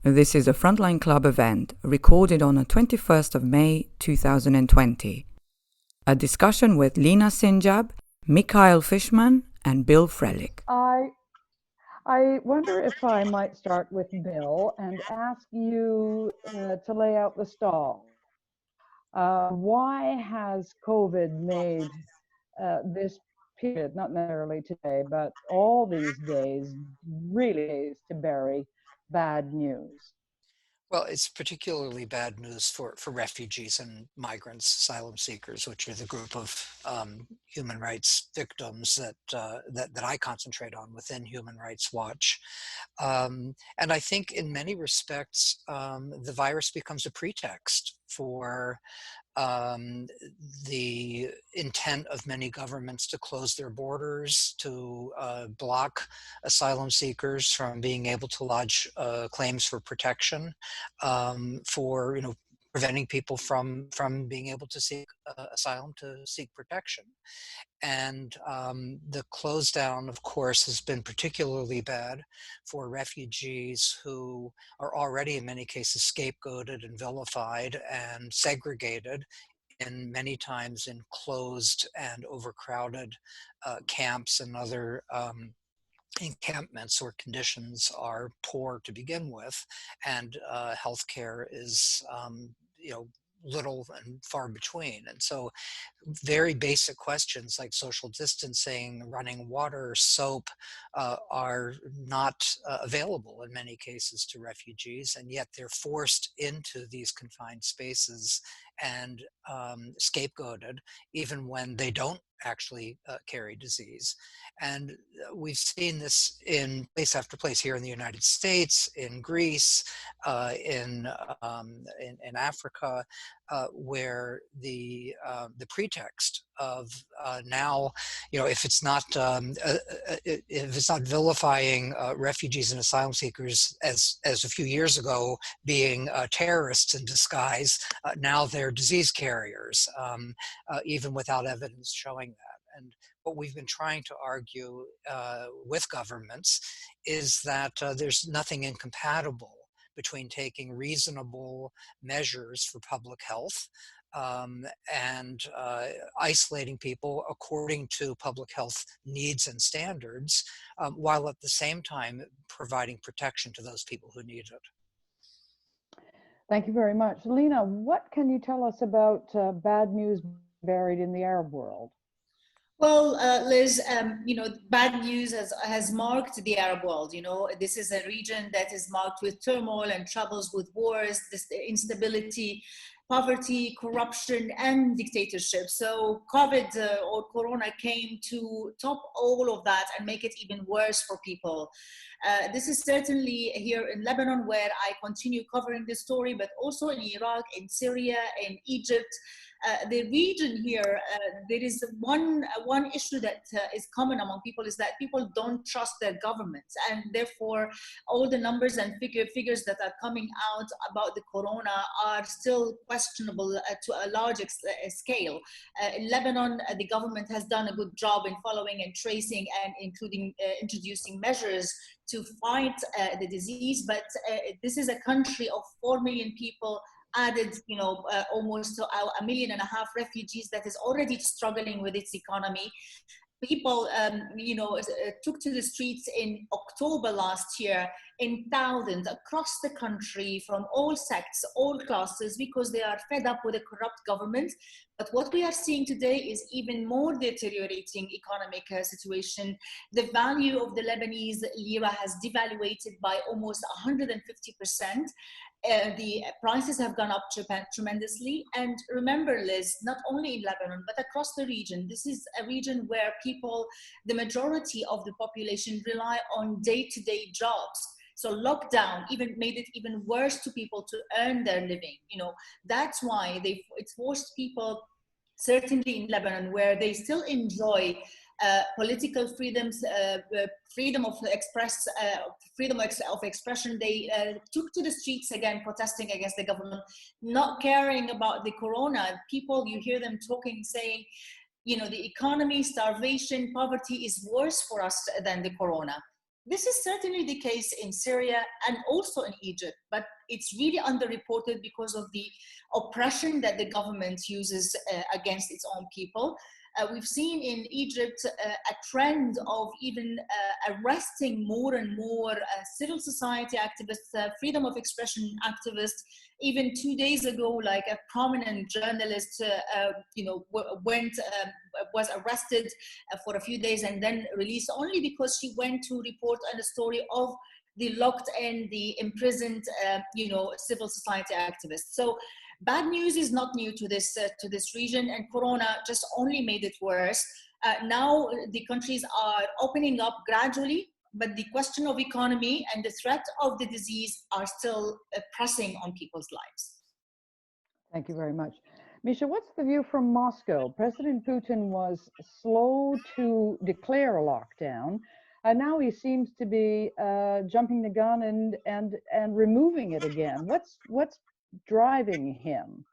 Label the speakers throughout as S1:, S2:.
S1: This is a Frontline Club event recorded on the 21st of May 2020. A discussion with Lina Sinjab, Mikhail Fishman, and Bill Frelick.
S2: I wonder if I might start with Bill and ask you to lay out the stall. Why has COVID made this period, not necessarily today, but all these days, really days to bury bad news?
S3: Well, it's particularly bad news for refugees and migrants, asylum seekers, which are the group of human rights victims that I concentrate on within Human Rights Watch. And I think in many respects, the virus becomes a pretext for the intent of many governments to close their borders, to block asylum seekers from being able to lodge claims for protection, for preventing people from being able to seek asylum, to seek protection. And the close down, of course, has been particularly bad for refugees who are already in many cases scapegoated and vilified and segregated, and many times in closed and overcrowded camps and other encampments where conditions are poor to begin with, and healthcare is little and far between. And so very basic questions like social distancing, running water, soap are not available in many cases to refugees, and yet they're forced into these confined spaces and scapegoated even when they don't actually carry disease. And we've seen this in place after place here in the United States, in Greece, in Africa, where the pretext of now, if it's not vilifying refugees and asylum seekers as a few years ago being terrorists in disguise, now they're disease carriers, even without evidence showing that. And what we've been trying to argue with governments is that there's nothing incompatible between taking reasonable measures for public health and isolating people according to public health needs and standards, while at the same time providing protection to those people who need it.
S2: Thank you very much. Lina, what can you tell us about bad news buried in the Arab world?
S4: Well, Liz, bad news has marked the Arab world. This is a region that is marked with turmoil and troubles, with wars, this instability, poverty, corruption, and dictatorship. So COVID or Corona came to top all of that and make it even worse for people. This is certainly here in Lebanon, where I continue covering this story, but also in Iraq, in Syria, in Egypt. The region here, there is one issue that is common among people, is that people don't trust their governments, and therefore all the numbers and figures that are coming out about the corona are still questionable to a large scale. In Lebanon, the government has done a good job in following and tracing and including introducing measures to fight the disease, but this is a country of 4 million people, added almost 1.5 million refugees that is already struggling with its economy. People took to the streets in October last year in thousands across the country, from all sects, all classes, because they are fed up with a corrupt government. But what we are seeing today is even more deteriorating economic situation. The value of the Lebanese lira has devaluated by almost 150%. The prices have gone up tremendously. And remember, Liz, not only in Lebanon, but across the region, this is a region where people, the majority of the population, rely on day-to-day jobs. So lockdown even made it even worse to people to earn their living. That's why it forced people, certainly in Lebanon, where they still enjoy political freedoms, freedom of expression. They took to the streets again, protesting against the government, not caring about the corona. People, you hear them talking, saying, the economy, starvation, poverty is worse for us than the corona. This is certainly the case in Syria and also in Egypt, but it's really underreported because of the oppression that the government uses against its own people. We've seen in Egypt a trend of even arresting more and more civil society activists, freedom of expression activists. Even 2 days ago, like a prominent journalist, was arrested for a few days and then released only because she went to report on a story of the locked in, the imprisoned, civil society activists. So bad news is not new to this region, and Corona just only made it worse. Now the countries are opening up gradually, but the question of economy and the threat of the disease are still pressing on people's lives.
S2: Thank you very much. Misha, what's the view from Moscow? President Putin was slow to declare a lockdown, and now he seems to be jumping the gun and removing it again. What's driving him?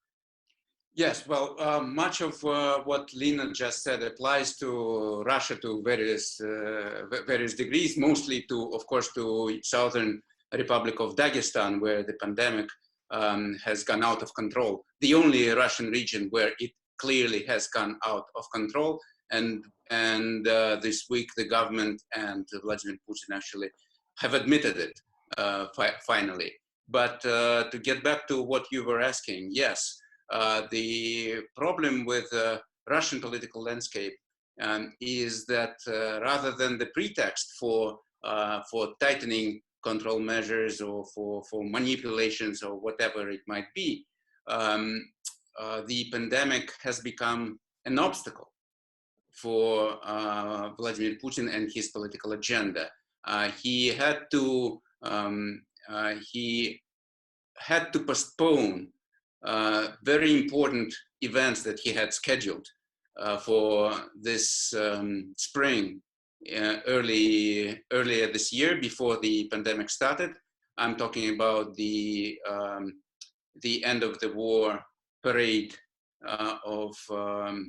S5: Yes, well, much of what Lina just said applies to Russia to various degrees, mostly to, of course, to Southern Republic of Dagestan, where the pandemic has gone out of control. The only Russian region where it clearly has gone out of control. And this week, the government and Vladimir Putin actually have admitted it finally. But to get back to what you were asking, yes, the problem with the Russian political landscape is that rather than the pretext for tightening control measures or for manipulations or whatever it might be, the pandemic has become an obstacle for Vladimir Putin and his political agenda. He had to postpone very important events that he had scheduled for this spring, earlier this year, before the pandemic started. I'm talking about the end of the war parade of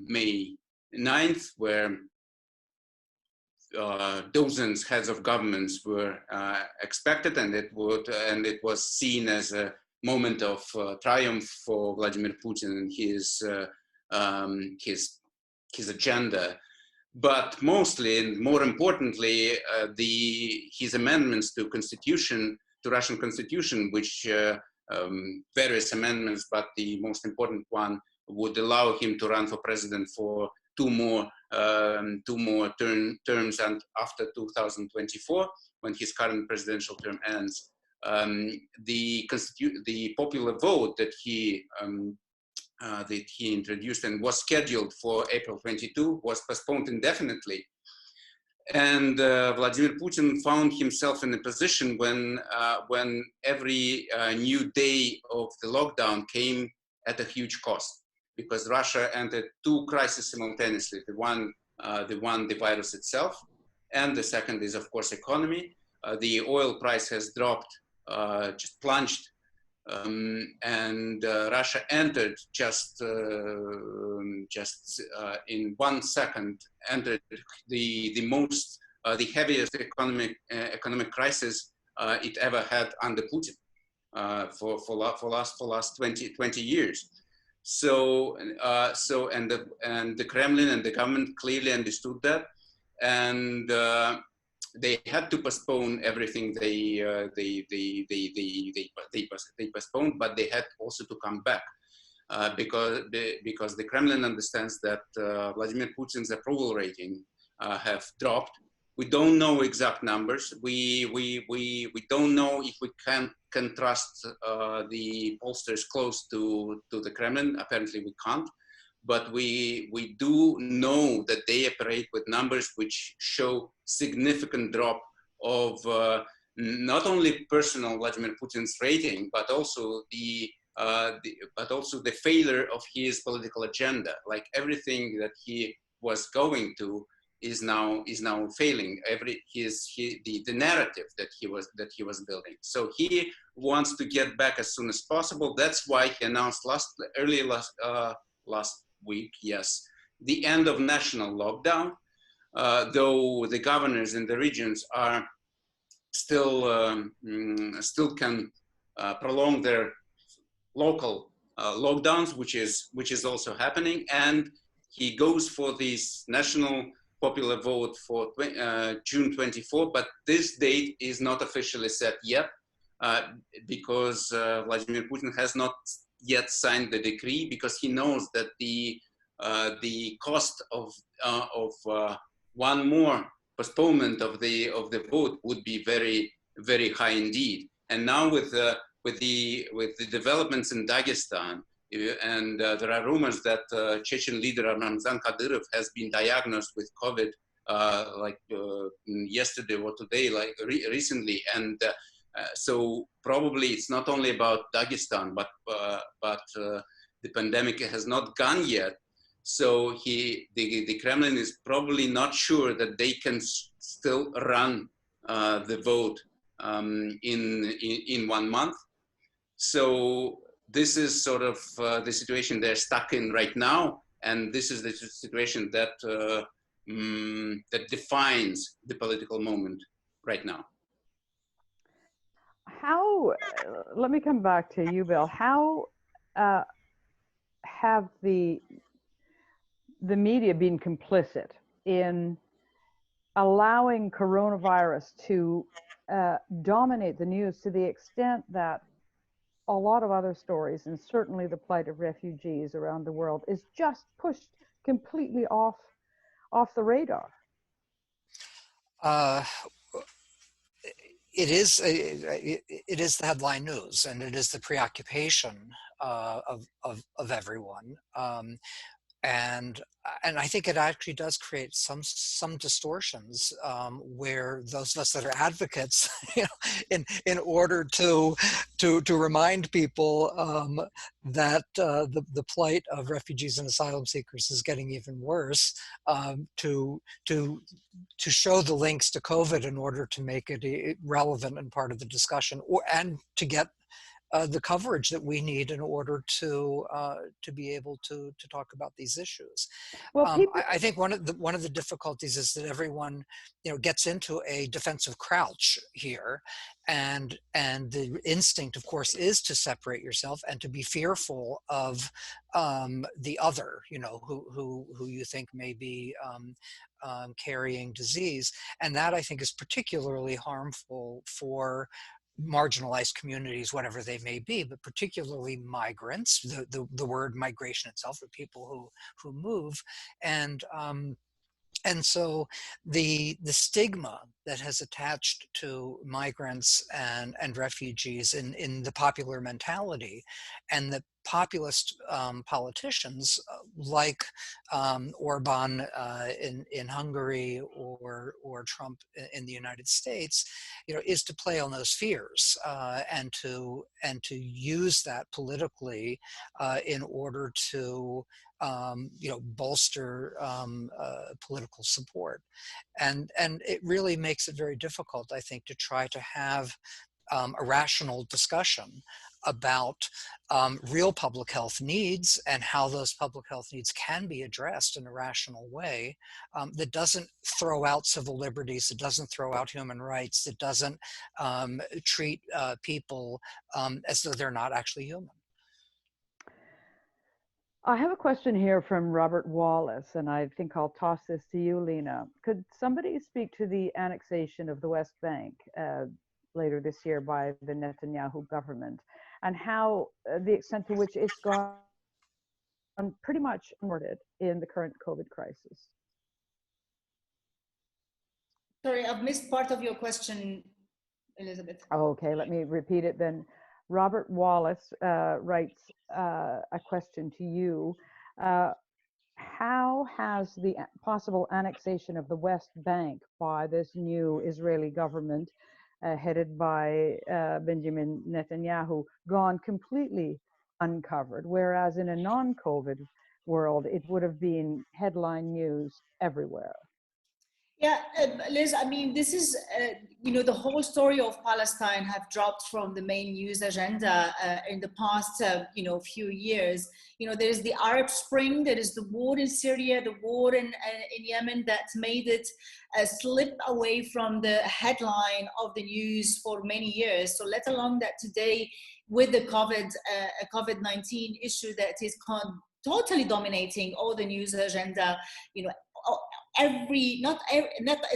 S5: May 9th, where dozens heads of governments were expected, and it was seen as a moment of triumph for Vladimir Putin and his agenda. But mostly, and more importantly, his amendments to Russian Constitution, which various amendments, but the most important one would allow him to run for president for two more terms, and after 2024, when his current presidential term ends. The popular vote that he introduced and was scheduled for April 22 was postponed indefinitely. And Vladimir Putin found himself in a position when every new day of the lockdown came at a huge cost, because Russia entered two crises simultaneously. The one, the virus itself, and the second is, of course, economy. The oil price has dropped, just plunged, and Russia entered just in 1 second, entered the heaviest economic crisis it ever had under Putin for last 20 years. So the Kremlin and the government clearly understood that, and they had to postpone everything they postponed, but they had also to come back because the Kremlin understands that Vladimir Putin's approval rating have dropped. We don't know exact numbers. We don't know if we can trust the pollsters close to the Kremlin. Apparently we can't. But we do know that they operate with numbers which show significant drop of not only personal Vladimir Putin's rating, but also the failure of his political agenda. Like everything that he was going to is now failing. The narrative that he was building. So he wants to get back as soon as possible. That's why he announced last week, yes, the end of national lockdown, though the governors in the regions are still can prolong their local lockdowns, which is also happening, and he goes for this national popular vote for June 24, but this date is not officially set yet because Vladimir Putin has not yet signed the decree, because he knows that the cost of one more postponement of the vote would be very, very high indeed. And now with the developments in Dagestan, and there are rumors that Chechen leader Ramzan Kadyrov has been diagnosed with COVID yesterday or today, recently, and so probably it's not only about Dagestan, but the pandemic has not gone yet. So the Kremlin is probably not sure that they can still run the vote in 1 month. So this is sort of the situation they're stuck in right now, and this is the situation that that defines the political moment right now.
S2: How? Let me come back to you, Bill. How have the media been complicit in allowing coronavirus to dominate the news to the extent that a lot of other stories, and certainly the plight of refugees around the world, is just pushed completely off the radar?
S3: It is the headline news, and it is the preoccupation of everyone. And I think it actually does create some distortions where those of us that are advocates, in order to remind people that the plight of refugees and asylum seekers is getting even worse, to show the links to COVID in order to make it relevant and part of the discussion, and to get the coverage that we need in order to be able to talk about these issues. Well, I think one of the difficulties is that everyone gets into a defensive crouch here, and the instinct, of course, is to separate yourself and to be fearful of the other, who you think may be carrying disease, and that I think is particularly harmful for marginalized communities, whatever they may be, but particularly migrants. The word migration itself, or people who move, and so the stigma that has attached to migrants and refugees in the popular mentality, and the populist politicians like Orban in Hungary, or Trump in the United States, is to play on those fears and to use that politically in order to bolster political support, and it really makes it very difficult, I think, to try to have a rational discussion about real public health needs and how those public health needs can be addressed in a rational way that doesn't throw out civil liberties, that doesn't throw out human rights, that doesn't treat people as though they're not actually human.
S2: I have a question here from Robert Wallace, and I think I'll toss this to you, Lena. Could somebody speak to the annexation of the West Bank later this year by the Netanyahu government, and how the extent to which it's gone pretty much unmorted in the current COVID crisis?
S4: Sorry, I've missed part of your question, Elizabeth.
S2: Okay, let me repeat it then. Robert Wallace writes a question to you. How has the possible annexation of the West Bank by this new Israeli government headed by Benjamin Netanyahu gone completely uncovered, whereas in a non-COVID world, it would have been headline news everywhere?
S4: Yeah, Liz, I mean, this is, the whole story of Palestine have dropped from the main news agenda in the past, few years. There's the Arab Spring, there is the war in Syria, the war in Yemen that made it slip away from the headline of the news for many years. So let alone that today with the COVID-19 issue that is totally dominating all the news agenda,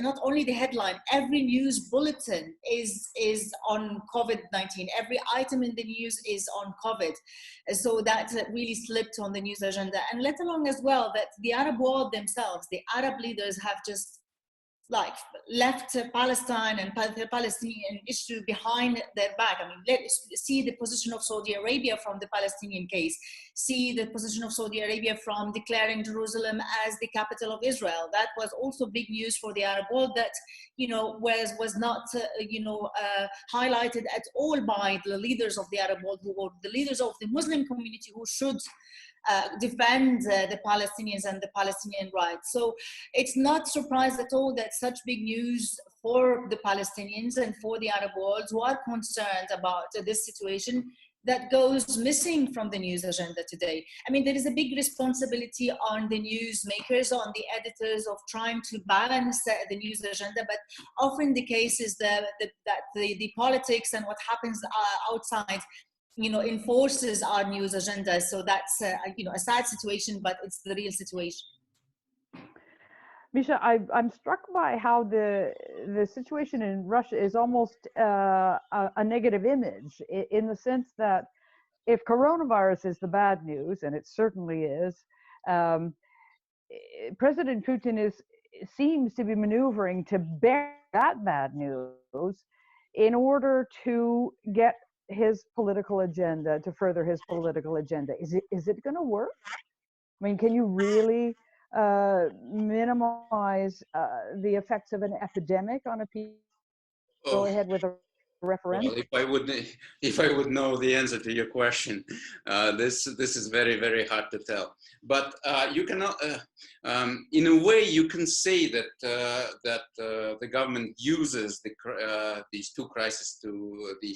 S4: not only the headline, every news bulletin is on COVID-19. Every item in the news is on COVID. So that really slipped on the news agenda. And let alone as well that the Arab world themselves, the Arab leaders have just left Palestine and the Palestinian issue behind their back. I mean, let's see the position of Saudi Arabia from the Palestinian case. See the position of Saudi Arabia from declaring Jerusalem as the capital of Israel. That was also big news for the Arab world that, was not, highlighted at all by the leaders of the Arab world, who were the leaders of the Muslim community who should defend the Palestinians and the Palestinian rights. So it's not surprised at all that such big news for the Palestinians and for the Arab world who are concerned about this situation that goes missing from the news agenda today. I mean, there is a big responsibility on the newsmakers, on the editors of trying to balance the news agenda, but often the case is that the politics and what happens outside enforces our news agenda. So that's, a sad situation, but it's the real situation.
S2: Misha, I'm struck by how the situation in Russia is almost a negative image, in the sense that if coronavirus is the bad news, and it certainly is, President Putin seems to be maneuvering to bear that bad news in order to get his political agenda, to further his political agenda. Is it going to work? I mean, can you really minimize the effects of an epidemic on a people? Go ahead with a referendum.
S5: Well, if I would know the answer to your question, this is very, very hard to tell. But you cannot, in a way, you can say that the government uses these two crises, to the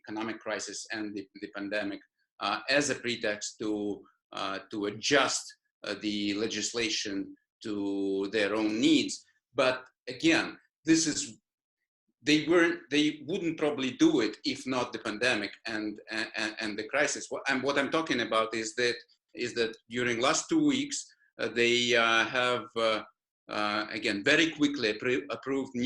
S5: economic crisis and the pandemic, as a pretext to adjust the legislation to their own needs. But again, they wouldn't probably do it if not the pandemic and the crisis. And what I'm talking about is that during last 2 weeks they have again very quickly approved